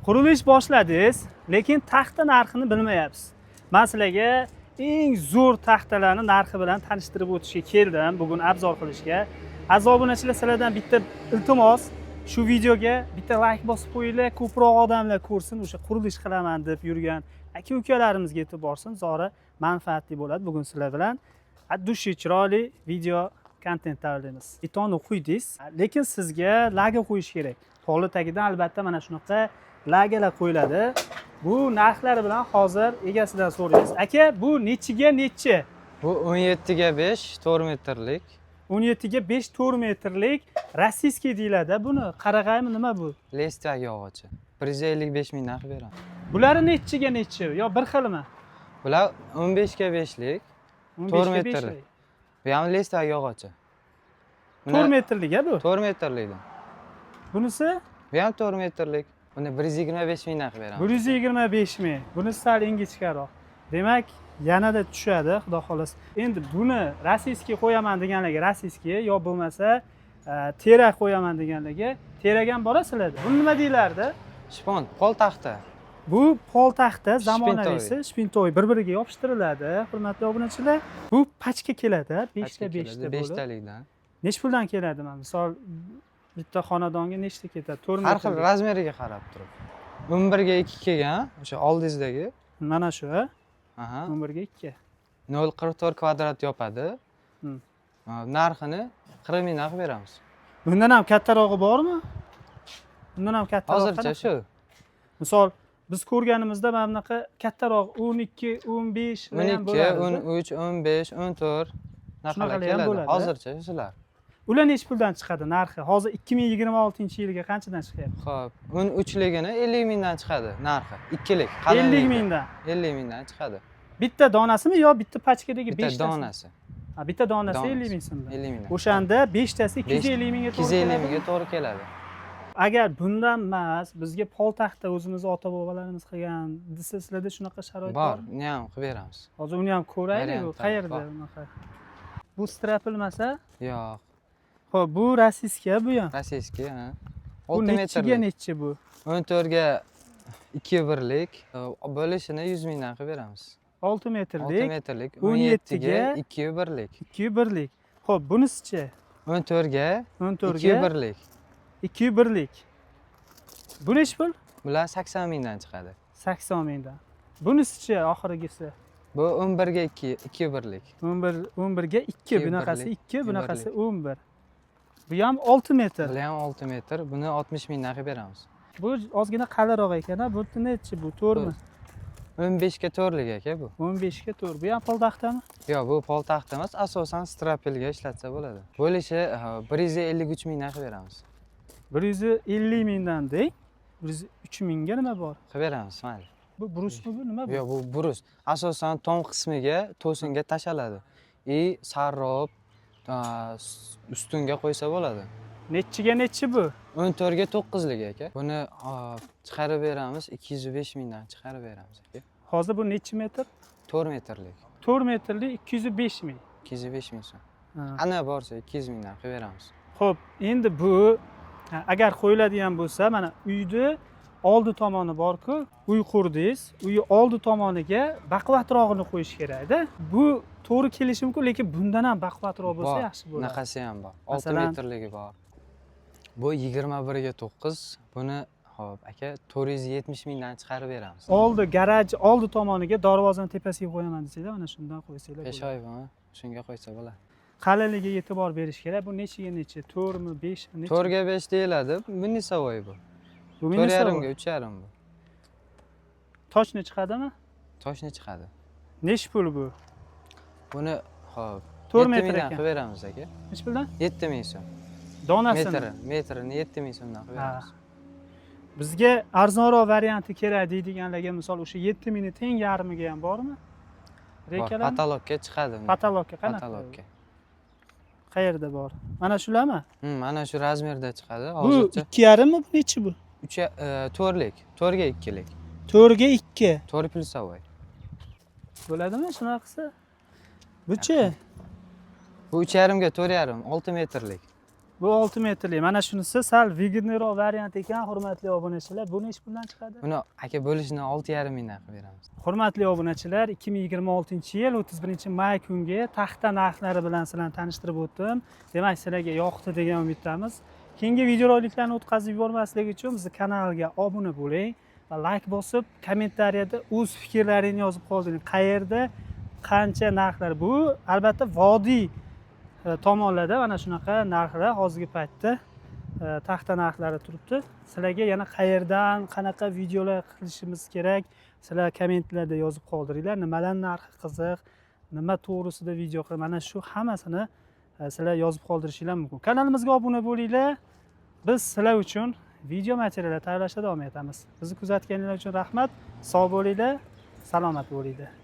Qurilish boshladingiz, lekin taxta narxini bilmayapsiz. Men sizlarga eng zo'r taxtalarni narxi bilan tanishtirib o'tishga keldim bugun obzor qilishga. Aziz obunachilar, sizlardan bitta iltimos, shu videoga bitta like bosib qo'yinglar, ko'proq odamlar ko'rsin, o'sha qurilish qilaman deb yurgan aka-ukalarimizga yetib borsin, zora manfaatli bo'ladi. Bugun sizlar bilan dushi chiroyli video kontent tayyorlaymiz. Betonni qo'ydingiz, lekin sizga laga qo'yish kerak. Poli tagidan albatta mana shunaqa lagalar qo'yiladi. Bu narxlari bilan hozir egasidan so'raymiz. Aka, bu nechiga nechi? Bu 17 ga 5 4 metrlik. 17 ga 5 4 metrlik rossiyskiy deyiladi. Buni qarag'aymi nima bu? Lestyak yog'ochi. 155 ming narx beraman. Bular nechiga nechi? Yo bir xilmi? Bular 15 ga 5lik, 4 metrlik. Bu ham lestyak yog'ochi. 4 metrlik bu? 4 metrlikdan. Bunisi? Bu ham 4 metrlik. Buni 125 ming narx beraman. 125 ming. Bunisi sal ingichkaroq. Demak, yanada tushadi, xudo xolasa. Endi buni rossiyskiy qo'yaman deganlarga rossiyskiy, yo bo'lmasa tera qo'yaman deganlarga teragan bo'lasizlarda. Buni nima deylardi? Shpon, pol taxta. Bu pol taxta zamonaviysi, shpintoy bir-biriga yopishtiriladi. Hurmatli obunachilar, bu pachka keladi, 5 ta 5 ta bo'lib. 5 talikdan. Nech puldan keladi? Misol bitta xonadonga nechta ketadi? 4 metr. Har xil razmeriga qarab turib. 11 ga 2 kelgan, o'sha oldingizdagi. Mana shu, ha? Aha. 11 ga 2. 0,44 kvadrat yopadi. Narxini 40 ming narx beramiz. Bundan ham kattarog'i bormi? Bundan ham kattaroq. Hozircha shu. Misol biz ko'rganimizda mana bunaqa kattaroq 12, 15 ham 12, 13, 15, 14 narxlar keladi. Hozircha shular. Ular nech puldan chiqadi narxi? Hozir 2026-yilga qanchadan chiqyapti? Xo'p, 13ligini 50 mingdan chiqadi narxi. Ikkilik. 50 mingdan. 50 mingdan chiqadi. Bitta donasimi yo bitta pachkadagi 5 tasi? Bitta donasi. Ha, bitta donasi 50 ming so'm. 50 mingdan. O'shanda 5 tasi 250 mingga to'g'ri keladi. 250 mingga to'g'ri keladi. Agar bundan emas, bizga poltaxta o'zimiz ota-bobolarimiz qilgan desa, sizlarda shunaqa sharoit bor? bormi? Uni ham qilib beramiz. Hozir uni ham ko'raylik, qayerda bunaqa? Bu strapilmasa? Yo'q. Xo'p, bu rossiyskiy bu ham. Rossiyskiy, ha. Bu nechiga nechi bu? 14 ga 2 birlik, bo'lishini 100 mingdan qilib beramiz. 6 metrlik. 6 metrlik, 17 ga 2 birlik. 2 birlik. Xo'p, bunisichi? 14 ga 2 birlik. 2 birlik. Bu nech pul? Bular 80 mingdan chiqadi. 80 mingdan. Bunisichi oxirgisi? Bu 11 ga 2 birlik. 11 ga 2, bunaqasi 2, bunaqasi 11. Bu ham 6 metr. Bu ham 6 metr. Buni 60 mingdan qilib beramiz. Bu ozgina qaliroq ekan-a. Bu nechi bu? 4 mi? 15 ga 4lik aka bu. 15 ga 4. Bu ham pol taxtami? Yo'q, bu pol taxta emas, asosan strapelga ishlatsa bo'ladi. Bo'lishi 153 mingdan qilib beramiz. 150 mingdan deng. 103 mingga nima bor? Qilib beramiz, mayli. Bu brusmi bu nima bu? Yo'q, bu brus. Asosan tom qismiga, to'singa tashaladi. Sarrob ustunga qo'ysa bo'ladi. Nechiga nechi bu? 14 ga 9lik aka. Buni chiqarib beramiz, 205 mingdan chiqarib beramiz aka. Hozir bu nechi metr? 4 metrlik. 4 metrlik 205 ming. 205 ming so'm. Ana borsa 200 mingdan qilib beramiz. Xo'p, endi bu agar qo'yiladigan bo'lsa, mana uyni oldi tomoni bor-ku, uy qurdingiz, uyi oldi tomoniga baquvvatrog'ini qo'yish kerak-da. Bu to'g'ri kelishi mumkin, lekin bundan ham baquvvatroq bo'lsa yaxshi bo'ladi. Bunaqasi ham bor. 6 metrligi bor. Bu 21 ga 9. Buni hop aka 470 mingdan chiqarib beramiz. Oldi garaj oldi tomoniga darvozani tepasiga qo'yaman desanglar, mana shundan qo'ysanglar. 5 oymi? Shunga qo'ysa bo'ladi. Qalinligiga e'tibor berish kerak. Bu nechiga nechi? 4 mi, 5 mi, nechi? 4 ga 5 deyiladi. Bu nisavoy bu. Bu 4,5 ga 3,5 bu. Toshni chiqadimi? Toshni chiqadi. Nech pul bu? Buni hop 4 metr ekan. ekan. Qilib beramiz aka. Nech puldan? 7 ming so'm. Donasini. Metrini 7 ming so'mdan qilib beramiz. Bizga arzonroq varianti kerak deydiganlarga, misol o'sha 7 mingni teng yarmiga ham bormi? Rekalar patologga chiqadi. Patologga qanaqa? Patologga. Qayerda bor? Mana shularmi? Mana shu razmerda chiqadi. Hozircha. Bu 2,5 mi? Bu nechi bu? 4lik, 4 ga 2lik. 4 ga 2. 4 plyusavoy. Bo'ladimi shunaqasi? Buchi? Bu 3,5 ga 4,5, 6 metrlik. Bu 6 metrli. Mana shunisi sal viginroq variant ekan, hurmatli obunachilar. Bu necha puldan chiqadi? Buni aka bo'lishini 6,5 mingdan qilib beramiz. Hurmatli obunachilar, 2026-yil 31-may kungi taxta narxlari bilan sizlarni tanishtirib o'tdim. Demak, sizlarga yoqdi degan umiddamiz. Keyingi videoroliklarni o'tkazib yubormaslik uchun bizning kanalga obuna bo'ling va like bosib, kommentariyada o'z fikrlaringizni yozib qoldiring. Qayerda qancha narxlar bu? Albatta vodiy tomonlarda mana shunaqa narxlar hozirgi paytda taxta narxlari turibdi. Sizlarga yana qayerdan qanaqa videolar qilishimiz kerak, sizlar kommentlarda yozib qoldiringlar. Nimalar narxi qiziq, nima to'g'risida video qilib, mana shu hammasini sizlar yozib qoldirishinglar mumkin. Kanalimizga obuna bo'linglar. Biz sizlar uchun video materiallar tayyorlashda davom etamiz. Bizni kuzatganingiz uchun rahmat. Sog' bo'linglar, salomat bo'linglar.